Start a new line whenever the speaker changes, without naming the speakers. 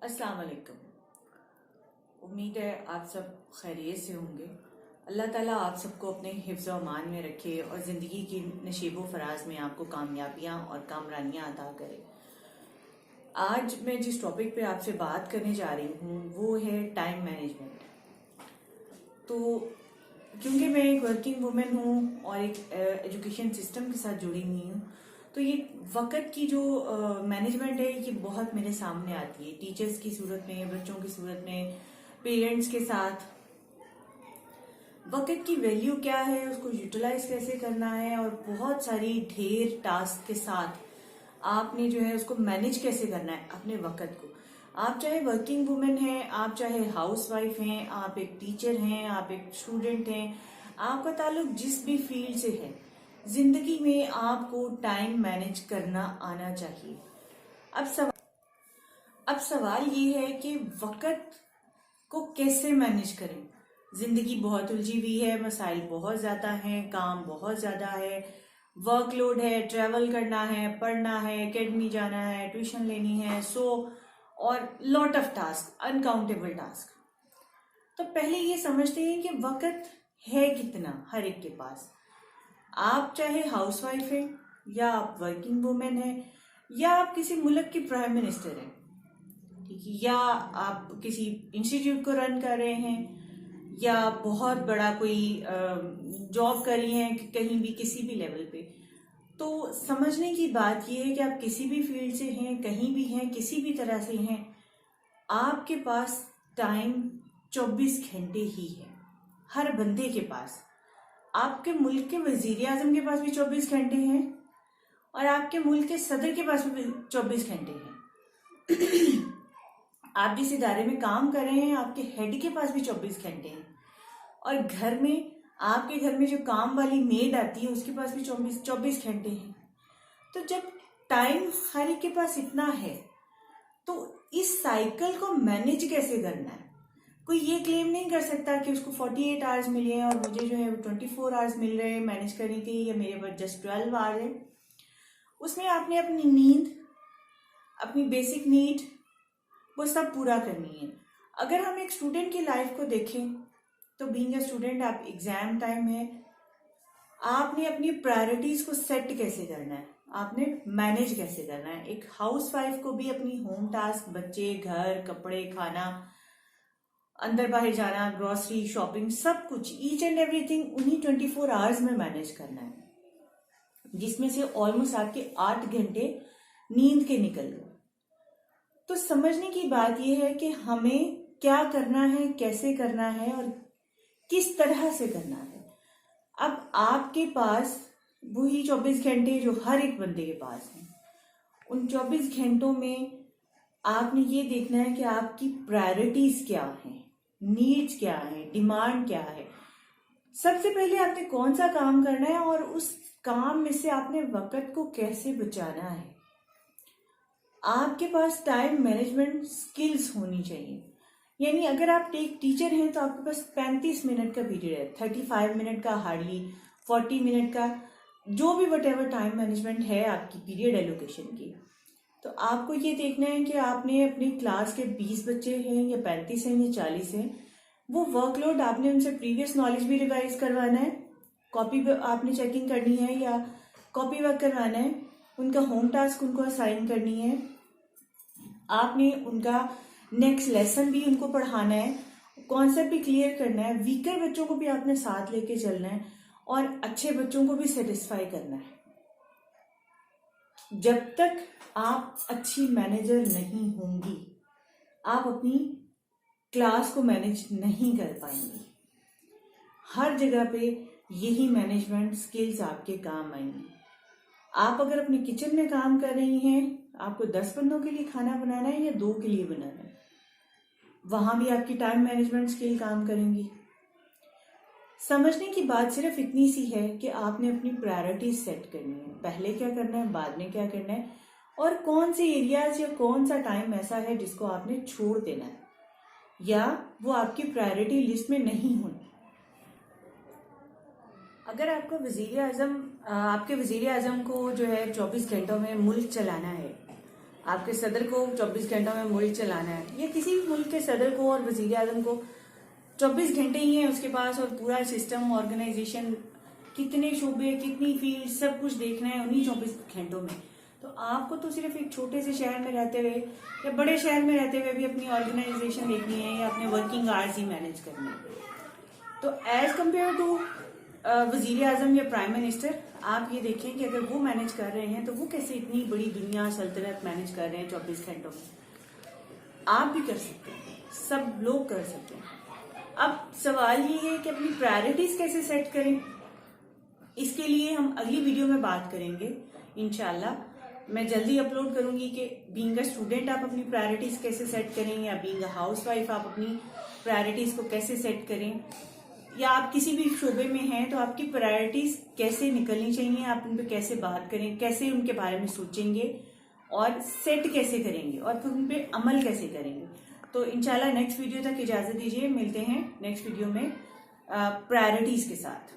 अस्सलाम वालेकुम। उम्मीद है आप सब खैरियत से होंगे। अल्लाह ताला आप सबको अपने हिफ्ज़ व अमान में रखे और ज़िंदगी की नशीब व फराज में आपको कामयाबियाँ और कामरानियाँ अता करे। आज मैं जिस टॉपिक पे आपसे बात करने जा रही हूँ वो है टाइम मैनेजमेंट। तो क्योंकि मैं एक वर्किंग वुमेन हूँ और एक एजुकेशन सिस्टम के साथ जुड़ी हुई हूँ, तो ये वक्त की जो मैनेजमेंट है ये बहुत मेरे सामने आती है, टीचर्स की सूरत में, बच्चों की सूरत में, पेरेंट्स के साथ। वक्त की वैल्यू क्या है, उसको यूटिलाइज कैसे करना है और बहुत सारी ढेर टास्क के साथ आपने जो है उसको मैनेज कैसे करना है अपने वक्त को। आप चाहे वर्किंग वुमेन हैं, आप चाहे हाउस वाइफ हैं, आप एक टीचर हैं, आप एक स्टूडेंट हैं, आपका ताल्लुक जिस भी फील्ड से है, जिंदगी में आपको टाइम मैनेज करना आना चाहिए। अब सवाल ये है कि वक्त को कैसे मैनेज करें। जिंदगी बहुत उलझी हुई है, मसाइल बहुत ज्यादा हैं, काम बहुत ज्यादा है, वर्कलोड है, ट्रैवल करना है, पढ़ना है, एकेडमी जाना है, ट्यूशन लेनी है, और lot of task, uncountable task. तो पहले ये समझते हैं कि वक्त है कितना हर एक के पास। आप चाहे हाउसवाइफ हैं, या आप वर्किंग वुमेन हैं, या आप किसी मुल्क के प्राइम मिनिस्टर हैं, ठीक है, या आप किसी इंस्टीट्यूट को रन कर रहे हैं, या बहुत बड़ा कोई जॉब कर रही हैं कहीं भी, किसी भी लेवल पे। तो समझने की बात यह है कि आप किसी भी फील्ड से हैं, कहीं भी हैं, किसी भी तरह से हैं, आपके पास टाइम 24 घंटे ही है, हर बंदे के पास। आपके मुल्क के वजीर आजम के पास भी 24 घंटे हैं और आपके मुल्क के सदर के पास भी 24 घंटे हैं। आप जिस इदारे में काम कर रहे हैं, आपके हेड के पास भी 24 घंटे हैं। और घर में, आपके घर में जो काम वाली मेड आती है उसके पास भी 24 घंटे हैं। तो जब टाइम हर एक के पास इतना है, तो इस साइकिल को मैनेज कैसे करना है। कोई ये क्लेम नहीं कर सकता कि उसको 48 आवर्स मिले हैं और मुझे जो है वो 24 आवर्स मिल रहे हैं मैनेज करने के, या मेरे पास जस्ट 12 आवर्स है। उसमें आपने अपनी नींद, अपनी बेसिक नीड, वो सब पूरा करनी है। अगर हम एक स्टूडेंट की लाइफ को देखें तो बीइंग अ स्टूडेंट, आप एग्जाम टाइम है, आपने अपनी प्रायोरिटीज को सेट कैसे करना है, आपने मैनेज कैसे करना है। एक हाउस वाइफ को भी अपनी होम टास्क, बच्चे, घर, कपड़े, खाना, अंदर बाहर जाना, ग्रोसरी, शॉपिंग, सब कुछ, ईच एंड एवरीथिंग उन्हीं 24 आवर्स में मैनेज करना है, जिसमें से ऑलमोस्ट आपके 8 घंटे नींद के निकल गए। तो समझने की बात यह है कि हमें क्या करना है, कैसे करना है और किस तरह से करना है। अब आपके पास वही 24 घंटे जो हर एक बंदे के पास हैं, उन 24 घंटों में आपने ये देखना है कि आपकी प्रायोरिटीज क्या हैं, नीड्स क्या है, डिमांड क्या है। सबसे पहले आपने कौन सा काम करना है और उस काम में से आपने वक्त को कैसे बचाना है। आपके पास टाइम मैनेजमेंट स्किल्स होनी चाहिए। यानी अगर आप एक टीचर हैं तो आपके पास 35 मिनट का पीरियड है, 35 मिनट का, हार्डली 40 मिनट का, जो भी वट एवर टाइम मैनेजमेंट है आपकी पीरियड एलोकेशन की। तो आपको ये देखना है कि आपने अपनी क्लास के 20 बच्चे हैं या 35 हैं या 40 हैं, वो वर्कलोड आपने उनसे प्रीवियस नॉलेज भी रिवाइज करवाना है, कॉपी आपने चेकिंग करनी है या कॉपी वर्क करवाना है, उनका होम टास्क उनको असाइन करनी है, आपने उनका नेक्स्ट लेसन भी उनको पढ़ाना है, कॉन्सेप्ट भी क्लियर करना है, वीकर बच्चों को भी आपने साथ लेके चलना है और अच्छे बच्चों को भी सेटिस्फाई करना है। जब तक आप अच्छी मैनेजर नहीं होंगी, आप अपनी क्लास को मैनेज नहीं कर पाएंगी। हर जगह पे यही मैनेजमेंट स्किल्स आपके काम आएंगी। आप अगर अपने किचन में काम कर रही हैं, आपको 10 बंदों के लिए खाना बनाना है या 2 के लिए बनाना है, वहां भी आपकी टाइम मैनेजमेंट स्किल काम करेंगी। समझने की बात सिर्फ इतनी सी है कि आपने अपनी प्रायोरिटीज सेट करनी है, पहले क्या करना है, बाद में क्या करना है, और कौन से एरियाज या कौन सा टाइम ऐसा है जिसको आपने छोड़ देना है या वो आपकी प्रायोरिटी लिस्ट में नहीं होना। अगर आपको आपके वजीर आजम को जो है 24 घंटों में मुल्क चलाना है, आपके सदर को 24 घंटों में मुल्क चलाना है, या किसी भी मुल्क के सदर को और वजीर आजम को 24 घंटे ही है उसके पास, और पूरा सिस्टम ऑर्गेनाइजेशन, कितने शोबे, कितनी फील्ड, सब कुछ देखना है उन्हीं 24 घंटों में। तो आपको तो सिर्फ एक छोटे से शहर में रहते हुए या बड़े शहर में रहते हुए भी अपनी ऑर्गेनाइजेशन देखनी है या अपने वर्किंग आवर्स ही मैनेज करने हैं। तो एज कम्पेयर टू वजीर आजम या प्राइम मिनिस्टर, आप ये देखें कि अगर वो मैनेज कर रहे हैं तो वो कैसे इतनी बड़ी दुनिया सल्तनत मैनेज कर रहे हैं 24 घंटों में। आप भी कर सकते हैं, सब लोग कर सकते हैं। अब सवाल ये है कि अपनी प्रायोरिटीज कैसे सेट करें। इसके लिए हम अगली वीडियो में बात करेंगे इंशाल्लाह। मैं जल्दी अपलोड करूंगी कि बीइंग अ स्टूडेंट आप अपनी प्रायोरिटीज कैसे सेट करें, या बीइंग अ हाउसवाइफ आप अपनी प्रायोरिटीज को कैसे सेट करें, या आप किसी भी शोबे में हैं तो आपकी प्रायोरिटीज कैसे निकलनी चाहिए, आप उन पर कैसे बात करें, कैसे उनके बारे में सोचेंगे और सेट कैसे करेंगे और फिर उन पर अमल कैसे करेंगे। तो इंशाल्लाह नेक्स्ट वीडियो तक इजाजत दीजिए, मिलते हैं नेक्स्ट वीडियो में प्रायोरिटीज के साथ।